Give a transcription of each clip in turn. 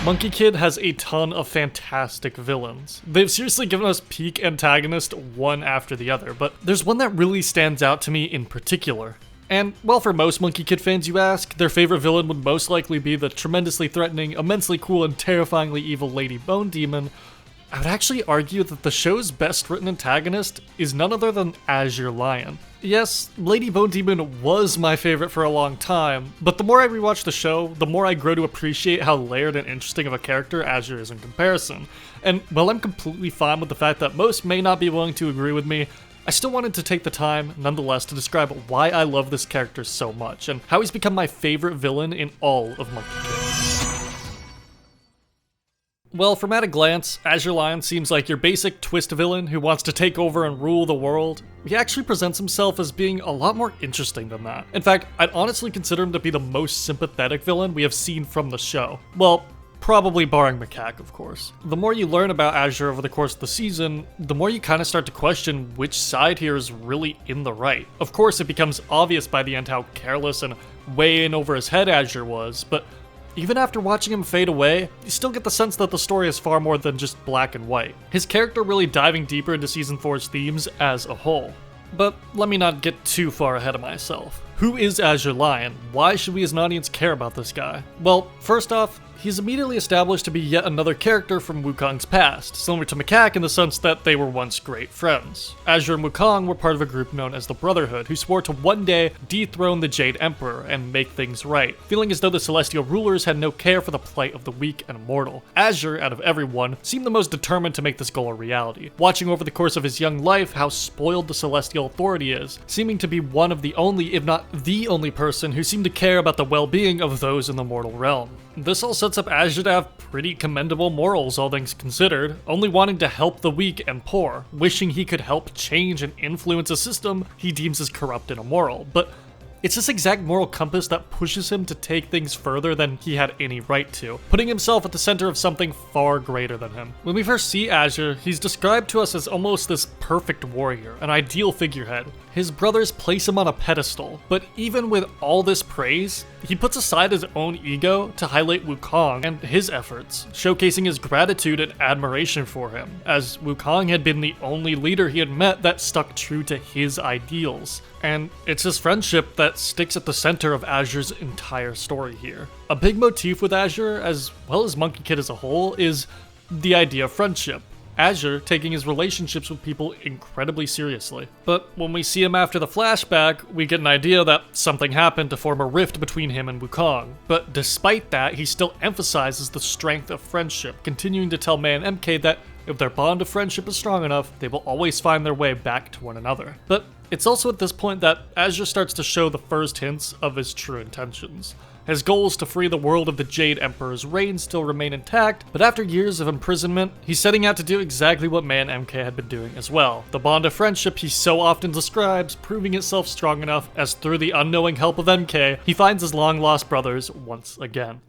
Monkie Kid has a ton of fantastic villains. They've seriously given us peak antagonists one after the other, but there's one that really stands out to me in particular. And, well, for most Monkie Kid fans you ask, their favorite villain would most likely be the tremendously threatening, immensely cool, and terrifyingly evil Lady Bone Demon. I would actually argue that the show's best written antagonist is none other than Azure Lion. Yes, Lady Bone Demon was my favorite for a long time, but the more I rewatch the show, the more I grow to appreciate how layered and interesting of a character Azure is in comparison. And while I'm completely fine with the fact that most may not be willing to agree with me, I still wanted to take the time, nonetheless, to describe why I love this character so much, and how he's become my favorite villain in all of Monkie Kid. Well, from at a glance, Azure Lion seems like your basic twist villain who wants to take over and rule the world. He actually presents himself as being a lot more interesting than that. In fact, I'd honestly consider him to be the most sympathetic villain we have seen from the show. Well, probably barring Macaque, of course. The more you learn about Azure over the course of the season, the more you kind of start to question which side here is really in the right. Of course, it becomes obvious by the end how careless and way in over his head Azure was, but even after watching him fade away, you still get the sense that the story is far more than just black and white. His character really diving deeper into Season 4's themes as a whole. But let me not get too far ahead of myself. Who is Azure Lion? Why should we as an audience care about this guy? Well, first off, he's immediately established to be yet another character from Wukong's past, similar to Macaque in the sense that they were once great friends. Azure and Wukong were part of a group known as the Brotherhood, who swore to one day dethrone the Jade Emperor and make things right, feeling as though the Celestial rulers had no care for the plight of the weak and immortal. Azure, out of everyone, seemed the most determined to make this goal a reality, watching over the course of his young life how spoiled the Celestial authority is, seeming to be one of the only, if not the only person who seemed to care about the well-being of those in the mortal realm. This all sets up Azure to have pretty commendable morals, all things considered, only wanting to help the weak and poor, wishing he could help change and influence a system he deems as corrupt and immoral. But it's this exact moral compass that pushes him to take things further than he had any right to, putting himself at the center of something far greater than him. When we first see Azure, he's described to us as almost this perfect warrior, an ideal figurehead. His brothers place him on a pedestal, but even with all this praise, he puts aside his own ego to highlight Wukong and his efforts, showcasing his gratitude and admiration for him, as Wukong had been the only leader he had met that stuck true to his ideals. And it's his friendship that sticks at the center of Azure's entire story here. A big motif with Azure, as well as Monkie Kid as a whole, is the idea of friendship. Azure taking his relationships with people incredibly seriously. But when we see him after the flashback, we get an idea that something happened to form a rift between him and Wukong. But despite that, he still emphasizes the strength of friendship, continuing to tell May and MK that if their bond of friendship is strong enough, they will always find their way back to one another. But it's also at this point that Azure starts to show the first hints of his true intentions. His goals to free the world of the Jade Emperor's reign still remain intact, but after years of imprisonment, he's setting out to do exactly what May and MK had been doing as well. The bond of friendship he so often describes proving itself strong enough as through the unknowing help of MK, he finds his long-lost brothers once again.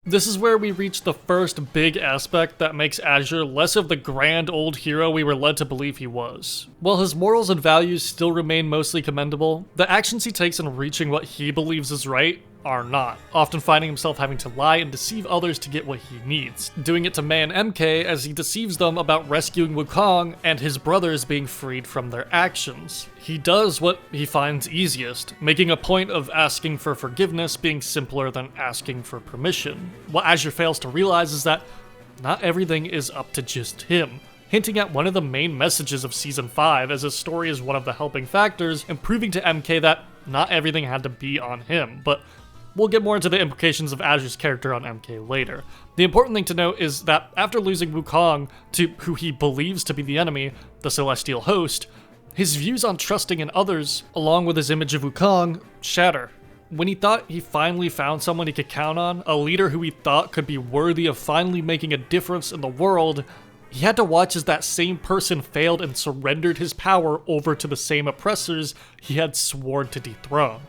This is where we reach the first big aspect that makes Azure less of the grand old hero we were led to believe he was. While his morals and values still remain mostly commendable, the actions he takes in reaching what he believes is right are not, often finding himself having to lie and deceive others to get what he needs, doing it to May and MK as he deceives them about rescuing Wukong and his brothers being freed from their actions. He does what he finds easiest, making a point of asking for forgiveness being simpler than asking for permission. What Azure fails to realize is that not everything is up to just him, hinting at one of the main messages of Season 5 as his story is one of the helping factors and proving to MK that not everything had to be on him, but we'll get more into the implications of Azure's character on MK later. The important thing to note is that after losing Wukong to who he believes to be the enemy, the Celestial host, his views on trusting in others, along with his image of Wukong, shatter. When he thought he finally found someone he could count on, a leader who he thought could be worthy of finally making a difference in the world, he had to watch as that same person failed and surrendered his power over to the same oppressors he had sworn to dethrone.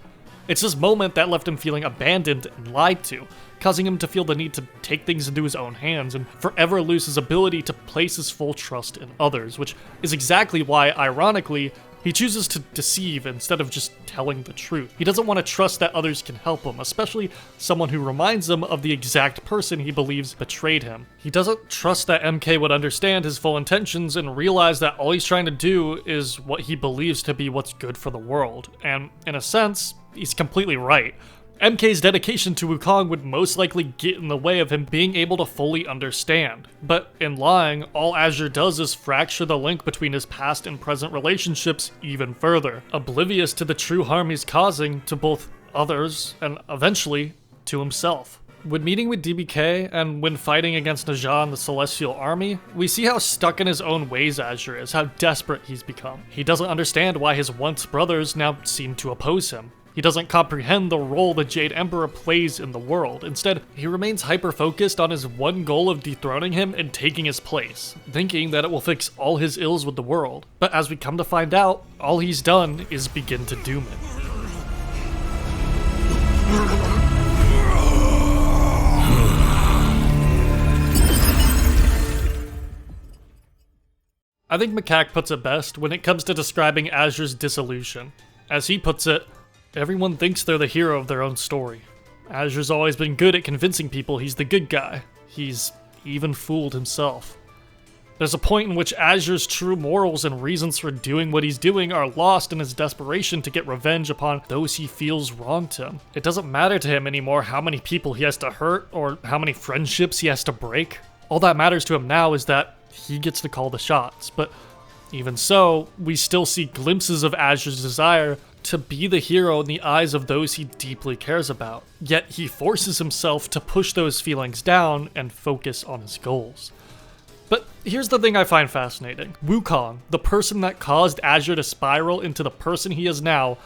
It's this moment that left him feeling abandoned and lied to, causing him to feel the need to take things into his own hands and forever lose his ability to place his full trust in others, which is exactly why, ironically, he He chooses to deceive instead of just telling the truth. He doesn't want to trust that others can help him, especially someone who reminds him of the exact person he believes betrayed him. He doesn't trust that MK would understand his full intentions and realize that all he's trying to do is what he believes to be what's good for the world. And in a sense, he's completely right. MK's dedication to Wukong would most likely get in the way of him being able to fully understand. But in lying, all Azure does is fracture the link between his past and present relationships even further, oblivious to the true harm he's causing to both others and eventually to himself. When meeting with DBK and when fighting against Najah and the Celestial Army, we see how stuck in his own ways Azure is, how desperate he's become. He doesn't understand why his once brothers now seem to oppose him. He doesn't comprehend the role the Jade Emperor plays in the world. Instead, he remains hyper-focused on his one goal of dethroning him and taking his place, thinking that it will fix all his ills with the world. But as we come to find out, all he's done is begin to doom it. I think Macaque puts it best when it comes to describing Azure's disillusion. As he puts it, everyone thinks they're the hero of their own story. Azure's always been good at convincing people he's the good guy. He's even fooled himself. There's a point in which Azure's true morals and reasons for doing what he's doing are lost in his desperation to get revenge upon those he feels wronged him. It doesn't matter to him anymore how many people he has to hurt or how many friendships he has to break. All that matters to him now is that he gets to call the shots. But even so, we still see glimpses of Azure's desire to be the hero in the eyes of those he deeply cares about. Yet he forces himself to push those feelings down and focus on his goals. But here's the thing I find fascinating. Wukong, the person that caused Azure to spiral into the person he is now,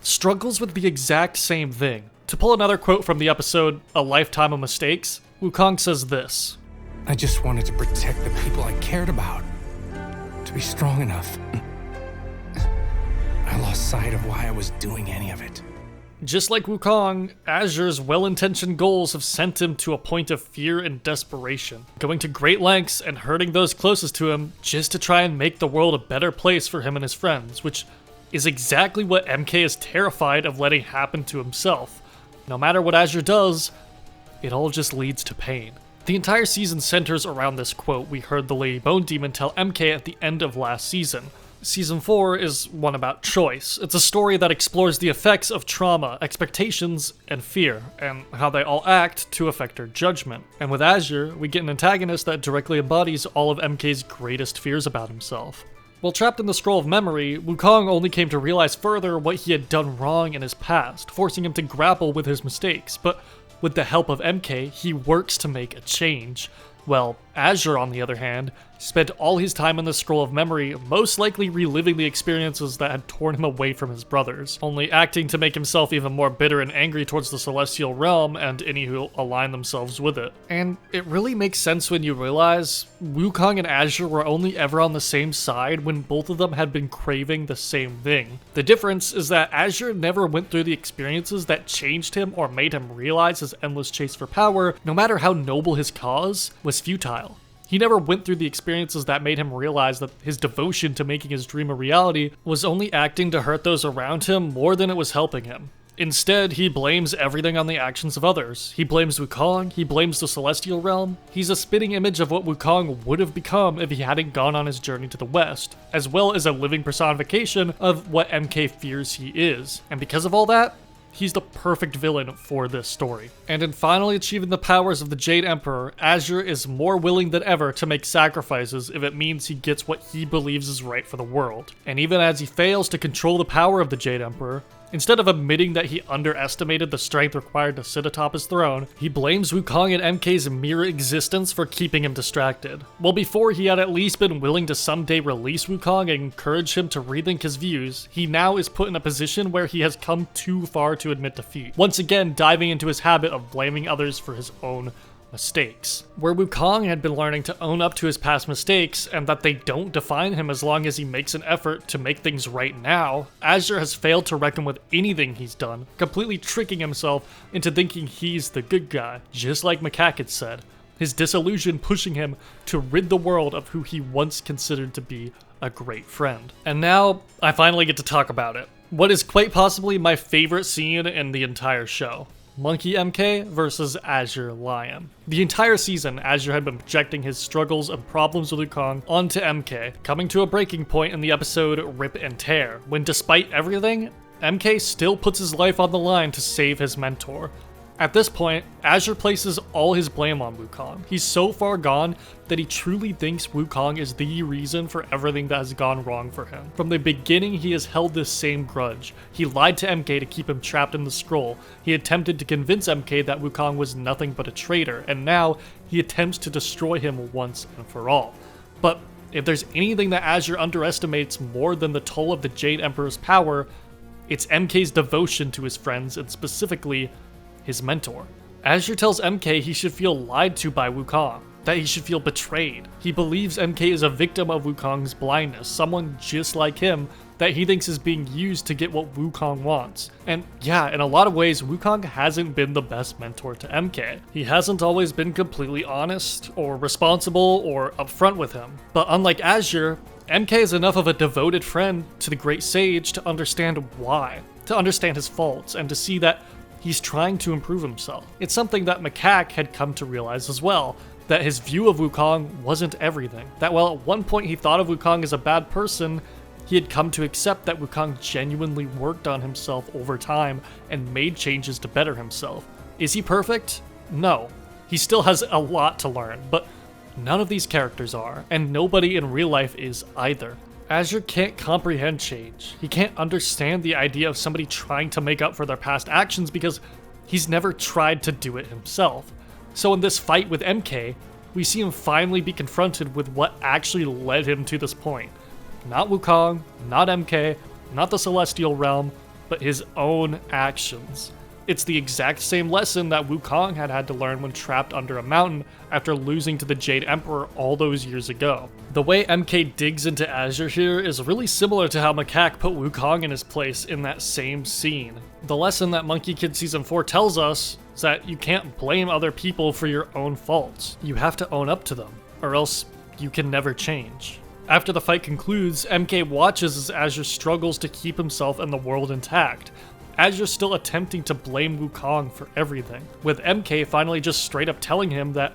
struggles with the exact same thing. To pull another quote from the episode A Lifetime of Mistakes, Wukong says this: I just wanted to protect the people I cared about, to be strong enough. I lost sight of why I was doing any of it. Just like Wukong, Azure's well-intentioned goals have sent him to a point of fear and desperation, going to great lengths and hurting those closest to him just to try and make the world a better place for him and his friends, which is exactly what MK is terrified of letting happen to himself. No matter what Azure does, it all just leads to pain. The entire season centers around this quote we heard the Lady Bone Demon tell MK at the end of last season. Season 4 is one about choice. It's a story that explores the effects of trauma, expectations, and fear, and how they all act to affect our judgment. And with Azure, we get an antagonist that directly embodies all of MK's greatest fears about himself. While trapped in the Scroll of Memory, Wukong only came to realize further what he had done wrong in his past, forcing him to grapple with his mistakes. But with the help of MK, he works to make a change. Well, Azure, on the other hand, spent all his time in the Scroll of Memory most likely reliving the experiences that had torn him away from his brothers, only acting to make himself even more bitter and angry towards the Celestial Realm and any who align themselves with it. And it really makes sense when you realize Wukong and Azure were only ever on the same side when both of them had been craving the same thing. The difference is that Azure never went through the experiences that changed him or made him realize his endless chase for power, no matter how noble his cause, was futile. He never went through the experiences that made him realize that his devotion to making his dream a reality was only acting to hurt those around him more than it was helping him. Instead, he blames everything on the actions of others. He blames Wukong, he blames the Celestial Realm. He's a spitting image of what Wukong would have become if he hadn't gone on his journey to the West, as well as a living personification of what MK fears he is. And because of all that, he's the perfect villain for this story. And in finally achieving the powers of the Jade Emperor, Azure is more willing than ever to make sacrifices if it means he gets what he believes is right for the world. And even as he fails to control the power of the Jade Emperor, instead of admitting that he underestimated the strength required to sit atop his throne, he blames Wukong and MK's mere existence for keeping him distracted. Well, before he had at least been willing to someday release Wukong and encourage him to rethink his views, he now is put in a position where he has come too far to admit defeat, once again diving into his habit of blaming others for his own mistakes. Where Wukong had been learning to own up to his past mistakes and that they don't define him as long as he makes an effort to make things right now, Azure has failed to reckon with anything he's done, completely tricking himself into thinking he's the good guy, just like Macaque had said, his disillusion pushing him to rid the world of who he once considered to be a great friend. And now, I finally get to talk about it. What is quite possibly my favorite scene in the entire show. Monkie MK versus Azure Lion. The entire season, Azure had been projecting his struggles and problems with Wukong onto MK, coming to a breaking point in the episode Rip and Tear, when despite everything, MK still puts his life on the line to save his mentor. At this point, Azure places all his blame on Wukong. He's so far gone that he truly thinks Wukong is the reason for everything that has gone wrong for him. From the beginning, he has held this same grudge. He lied to MK to keep him trapped in the scroll. He attempted to convince MK that Wukong was nothing but a traitor, and now he attempts to destroy him once and for all. But if there's anything that Azure underestimates more than the toll of the Jade Emperor's power, it's MK's devotion to his friends, and specifically, his mentor. Azure tells MK he should feel lied to by Wukong, that he should feel betrayed. He believes MK is a victim of Wukong's blindness, someone just like him that he thinks is being used to get what Wukong wants. And yeah, in a lot of ways, Wukong hasn't been the best mentor to MK. He hasn't always been completely honest, or responsible, or upfront with him. But unlike Azure, MK is enough of a devoted friend to the great sage to understand why, to understand his faults, and to see that he's trying to improve himself. It's something that Macaque had come to realize as well, that his view of Wukong wasn't everything. That while at one point he thought of Wukong as a bad person, he had come to accept that Wukong genuinely worked on himself over time and made changes to better himself. Is he perfect? No. He still has a lot to learn, but none of these characters are, and nobody in real life is either. Azure can't comprehend change. He can't understand the idea of somebody trying to make up for their past actions because he's never tried to do it himself. So in this fight with MK, we see him finally be confronted with what actually led him to this point. Not Wukong, not MK, not the Celestial Realm, but his own actions. It's the exact same lesson that Wukong had to learn when trapped under a mountain after losing to the Jade Emperor all those years ago. The way MK digs into Azure here is really similar to how Macaque put Wukong in his place in that same scene. The lesson that Monkie Kid Season 4 tells us is that you can't blame other people for your own faults. You have to own up to them, or else you can never change. After the fight concludes, MK watches as Azure struggles to keep himself and the world intact. Azure's still attempting to blame Wukong for everything, with MK finally just straight up telling him that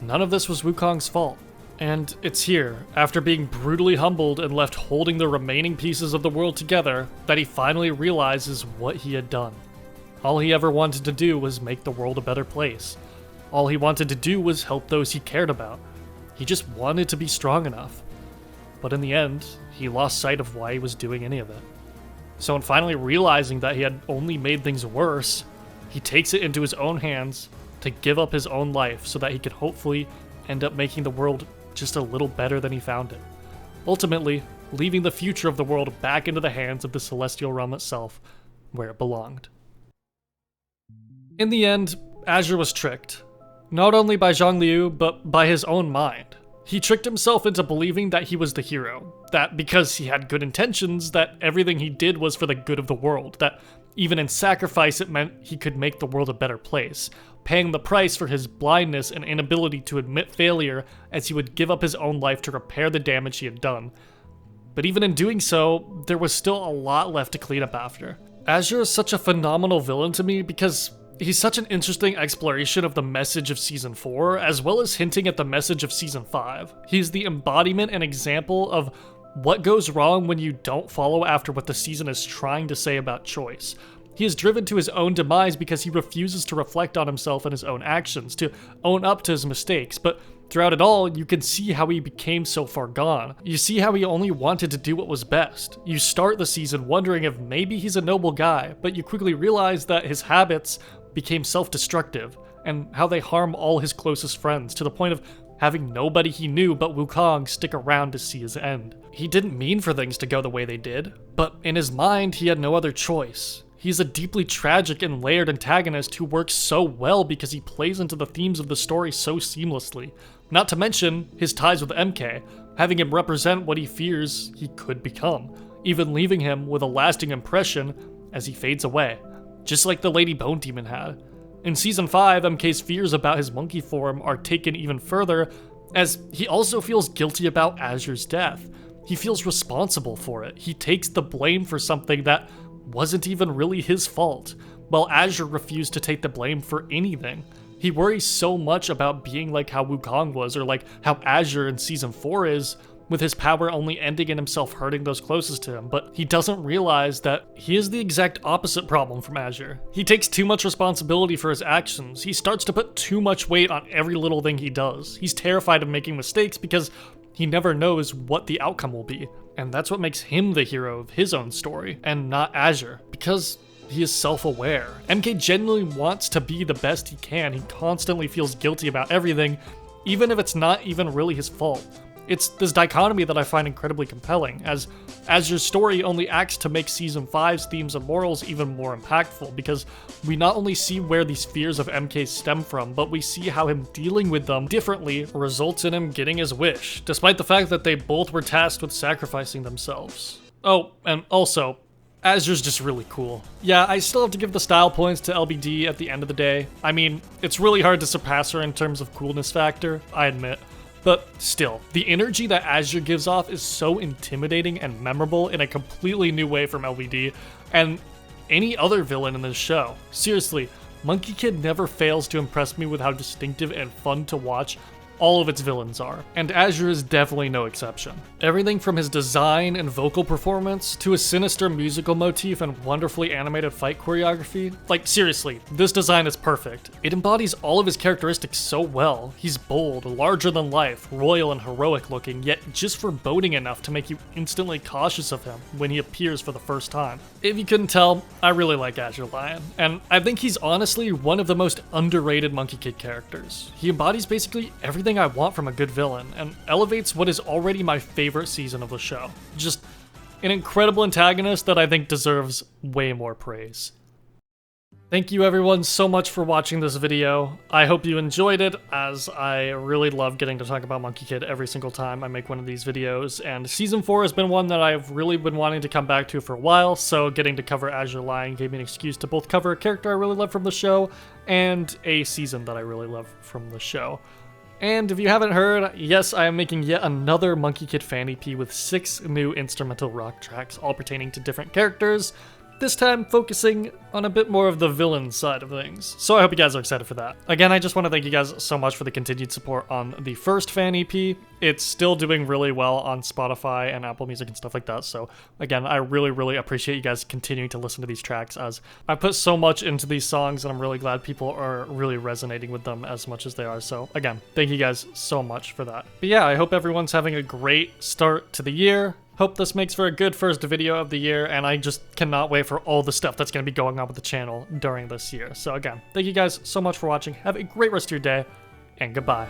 none of this was Wukong's fault. And it's here, after being brutally humbled and left holding the remaining pieces of the world together, that he finally realizes what he had done. All he ever wanted to do was make the world a better place. All he wanted to do was help those he cared about. He just wanted to be strong enough. But in the end, he lost sight of why he was doing any of it. So in finally realizing that he had only made things worse, he takes it into his own hands to give up his own life so that he could hopefully end up making the world just a little better than he found it. Ultimately, leaving the future of the world back into the hands of the Celestial Realm itself, where it belonged. In the end, Azure was tricked. Not only by Zhongliu, but by his own mind. He tricked himself into believing that he was the hero, that because he had good intentions, that everything he did was for the good of the world, that even in sacrifice it meant he could make the world a better place, paying the price for his blindness and inability to admit failure as he would give up his own life to repair the damage he had done. But even in doing so, there was still a lot left to clean up after. Azure is such a phenomenal villain to me because he's such an interesting exploration of the message of Season 4, as well as hinting at the message of Season 5. He's the embodiment and example of what goes wrong when you don't follow after what the season is trying to say about choice. He is driven to his own demise because he refuses to reflect on himself and his own actions, to own up to his mistakes, but throughout it all, you can see how he became so far gone. You see how he only wanted to do what was best. You start the season wondering if maybe he's a noble guy, but you quickly realize that his habits became self-destructive, and how they harm all his closest friends, to the point of having nobody he knew but Wukong stick around to see his end. He didn't mean for things to go the way they did, but in his mind he had no other choice. He's a deeply tragic and layered antagonist who works so well because he plays into the themes of the story so seamlessly. Not to mention his ties with MK, having him represent what he fears he could become, even leaving him with a lasting impression as he fades away, just like the Lady Bone Demon had. In Season 5, MK's fears about his monkey form are taken even further, as he also feels guilty about Azure's death. He feels responsible for it. He takes the blame for something that wasn't even really his fault, while Azure refused to take the blame for anything. He worries so much about being like how Wukong was, or like how Azure in Season 4 is, with his power only ending in himself hurting those closest to him, but he doesn't realize that he is the exact opposite problem from Azure. He takes too much responsibility for his actions. He starts to put too much weight on every little thing he does. He's terrified of making mistakes because he never knows what the outcome will be, and that's what makes him the hero of his own story, and not Azure, because he is self-aware. MK genuinely wants to be the best he can. He constantly feels guilty about everything, even if it's not even really his fault. It's this dichotomy that I find incredibly compelling, as Azure's story only acts to make Season 5's themes and morals even more impactful, because we not only see where these fears of MK stem from, but we see how him dealing with them differently results in him getting his wish, despite the fact that they both were tasked with sacrificing themselves. Oh, and also, Azure's just really cool. Yeah, I still have to give the style points to LBD at the end of the day. I mean, it's really hard to surpass her in terms of coolness factor, I admit. But still, the energy that Azure gives off is so intimidating and memorable in a completely new way from LBD and any other villain in this show. Seriously, Monkie Kid never fails to impress me with how distinctive and fun to watch all of its villains are, and Azure is definitely no exception. Everything from his design and vocal performance to his sinister musical motif and wonderfully animated fight choreography. Like, seriously, this design is perfect. It embodies all of his characteristics so well. He's bold, larger than life, royal and heroic looking, yet just foreboding enough to make you instantly cautious of him when he appears for the first time. If you couldn't tell, I really like Azure Lion, and I think he's honestly one of the most underrated Monkie Kid characters. He embodies basically everything I want from a good villain, and elevates what is already my favorite season of the show. Just an incredible antagonist that I think deserves way more praise. Thank you everyone so much for watching this video. I hope you enjoyed it, as I really love getting to talk about Monkie Kid every single time I make one of these videos, and Season 4 has been one that I've really been wanting to come back to for a while, so getting to cover Azure Lion gave me an excuse to both cover a character I really love from the show, and a season that I really love from the show. And if you haven't heard, yes, I am making yet another Monkie Kid fan EP with 6 new instrumental rock tracks, all pertaining to different characters, this time focusing on a bit more of the villain side of things. So I hope you guys are excited for that. Again, I just want to thank you guys so much for the continued support on the first fan EP. It's still doing really well on Spotify and Apple Music and stuff like that. So again, I really appreciate you guys continuing to listen to these tracks, as I put so much into these songs, and I'm really glad people are really resonating with them as much as they are. So again, thank you guys so much for that. But yeah, I hope everyone's having a great start to the year. Hope this makes for a good first video of the year, and I just cannot wait for all the stuff that's going to be going on with the channel during this year. So again, thank you guys so much for watching. Have a great rest of your day, and goodbye.